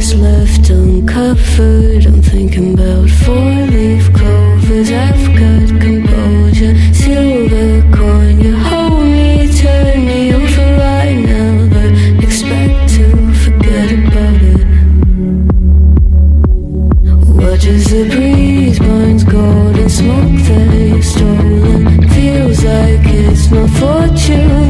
what's left uncovered. I'm thinking about four-leaf clovers. I've got composure, silver coin. You hold me, turn me over right now, but expect to forget about it. Watches the breeze, burns gold and smoke that you've stolen. Feels like it's my fortune.